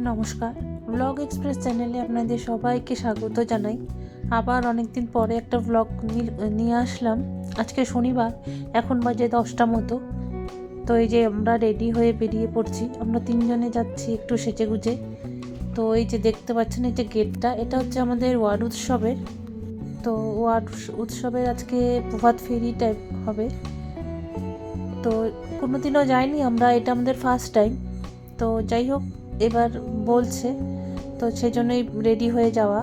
নমস্কার, blog express চ্যানেলে আপনাদের সবাইকে স্বাগত জানাই। আবার অনেক দিন পরে একটা ব্লগ নিয়ে আসলাম। আজকে শনিবার, এখন বাজে 10টা মতো। তো এই যে আমরা রেডি হয়ে বেরিয়ে পড়ছি। আমরা তিনজনে যাচ্ছি একটু সেজেগুজে। তো এই যে দেখতে পাচ্ছেন, এই যে গেটটা, এটা হচ্ছে আমাদের ওয়ার্ড উৎসবের। তো ওয়ার্ড উৎসবের আজকে প্রভাত ফেরি টাইপ হবে। তো কোনোদিনও যাইনি আমরা, এটা আমাদের ফার্স্ট টাইম। তো যাই হোক, এবার বলছে, তো সেই জন্যই রেডি হয়ে যাওয়া।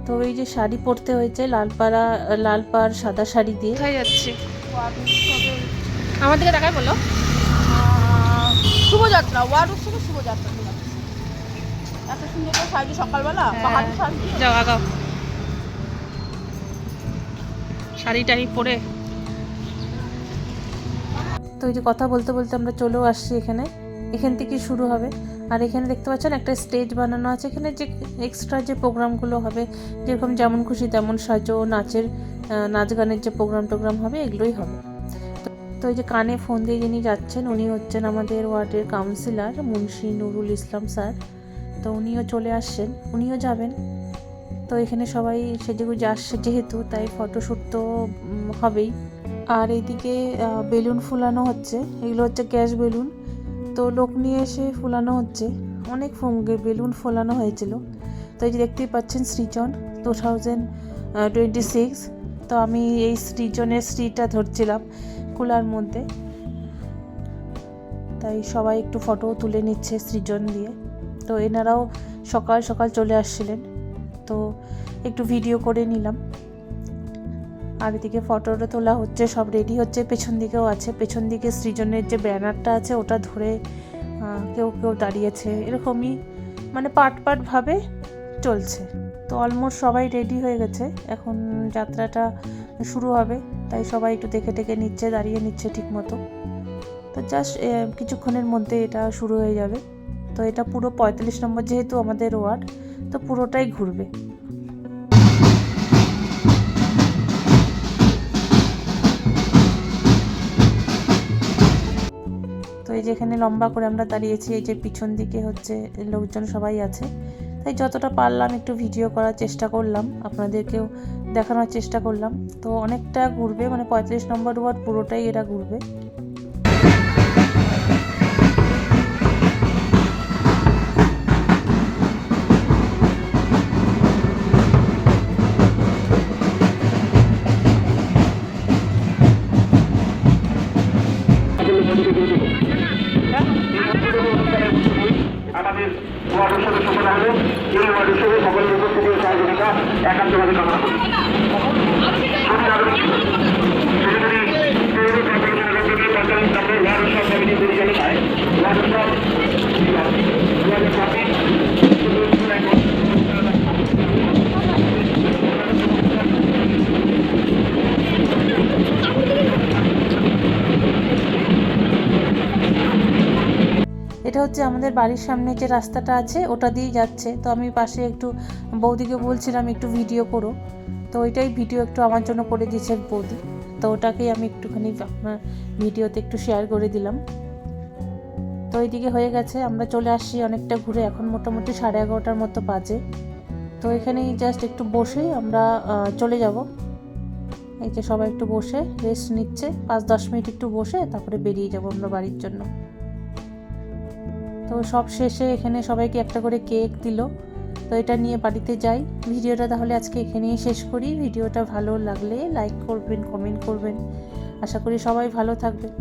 তো এই যে শাড়ি পরতে হয়েছে, লাল পাড় সাদা শাড়ি দিয়ে। কোথায় যাচ্ছি? আমার দিকে তাকাই বলো। শুভযাত্রা, ওয়ার্ড উৎসবের শুভযাত্রা। এত সুন্দর করে সাজে সকালবেলা, পাহাড়ে সাজে। যাও আগাও, শাড়িটাই পরে। তো এই যে কথা বলতে বলতে আমরা চলেও আসছি এখান থেকে শুরু হবে। আর এখানে দেখতে পাচ্ছেন একটা স্টেজ বানানো আছে। এখানে যে এক্সট্রা যে প্রোগ্রামগুলো হবে, যেরকম যেমন খুশি তেমন সাজো, নাচ গানের যে প্রোগ্রাম হবে, এগুলোই হবে। তো এই যে কানে ফোন দিয়ে যিনি যাচ্ছেন, উনি হচ্ছেন আমাদের ওয়ার্ডের কাউন্সিলর মুন্সি নুরুল ইসলাম স্যার। তো উনিও চলে আসছেন, উনিও যাবেন। তো এখানে সবাই সেজেগুজে আসছে যেহেতু, তাই ফটোশ্যুট তো হবেই। আর এইদিকে বেলুন ফুলানো হচ্ছে। এগুলো হচ্ছে গ্যাস বেলুন। তো লোক নিয়ে এসে ফুলানো হচ্ছে। অনেক বেলুন ফোলানো হয়েছিল। তো এই যে দেখতেই পাচ্ছেন সৃজন 2026। তো আমি এই সৃজনের শ্রীটা ধরছিলাম কুলার মধ্যে। তাই সবাই একটু ফটো তুলে নিচ্ছে সৃজন দিয়ে। তো এনারাও সকাল সকাল চলে আসছিলেন, তো একটু ভিডিও করে নিলাম। আর এদিকে ফটোটা তোলা হচ্ছে, সব রেডি হচ্ছে। পেছন দিকেও আছে, পেছন দিকে সৃজনের যে ব্যানারটা আছে ওটা ধরে কেউ কেউ দাঁড়িয়েছে। এরকমই মানে পার্ট ভাবে চলছে। তো অলমোস্ট সবাই রেডি হয়ে গেছে, এখন যাত্রাটা শুরু হবে। তাই সবাই একটু দেখে টেকে নিচ্ছে, দাঁড়িয়ে নিচ্ছে ঠিক মতো। তো জাস্ট কিছুক্ষণের মধ্যে এটা শুরু হয়ে যাবে। তো এটা পুরো 45 নম্বর যেহেতু আমাদের ওয়ার্ড, তো পুরোটাই ঘুরবে। তো এই যে এখানে লম্বা করে আমরা দাঁড়িয়েছি, এই যে পিছন দিকে হচ্ছে লোকজন সবাই আছে। তাই যতটা পারলাম একটু ভিডিও করার চেষ্টা করলাম, আপনাদেরকেও দেখানোর চেষ্টা করলাম। তো অনেকটা ঘুরবে, মানে 45 নম্বর ওয়ার্ড পুরোটাই এরা ঘুরবে। আমাদের ওয়ার্ড উৎসবের সূচনা হলো। এই ওয়ার্ড উৎসবে সকলের উপস্থিতি ও সহযোগিতা একান্তভাবে কামনা করি। এটা হচ্ছে আমাদের বাড়ির সামনে যে রাস্তাটা আছে ওটা দিয়ে যাচ্ছে। তো আমি পাশে একটু বৌদিকে বলছিলাম একটু ভিডিও করো। তো ওইটাই ভিডিও একটু আমার জন্য করে দিয়েছে বৌদি। তো ওটাকেই আমি একটুখানি আপনার ভিডিওতে একটু শেয়ার করে দিলাম। তো এইদিকে হয়ে গেছে, আমরা চলে আসছি অনেকটা ঘুরে। এখন মোটামুটি 11:30টার মতো বাজে। তো এখানেই জাস্ট একটু বসেই আমরা চলে যাব। এই যে সবাই একটু বসে রেস্ট নিচ্ছে, 5-10 মিনিট একটু বসে তারপরে বেরিয়ে যাব আমরা বাড়ির জন্য। তো সব শেষে এখানে সবাইকে একটা করে কেক দিল। তো এটা নিয়ে বাড়িতে যাই। ভিডিওটা তাহলে আজকে এখানেই শেষ করি। ভিডিওটা ভালো লাগলে লাইক করবেন, কমেন্ট করবেন। আশা করি সবাই ভালো থাকবেন।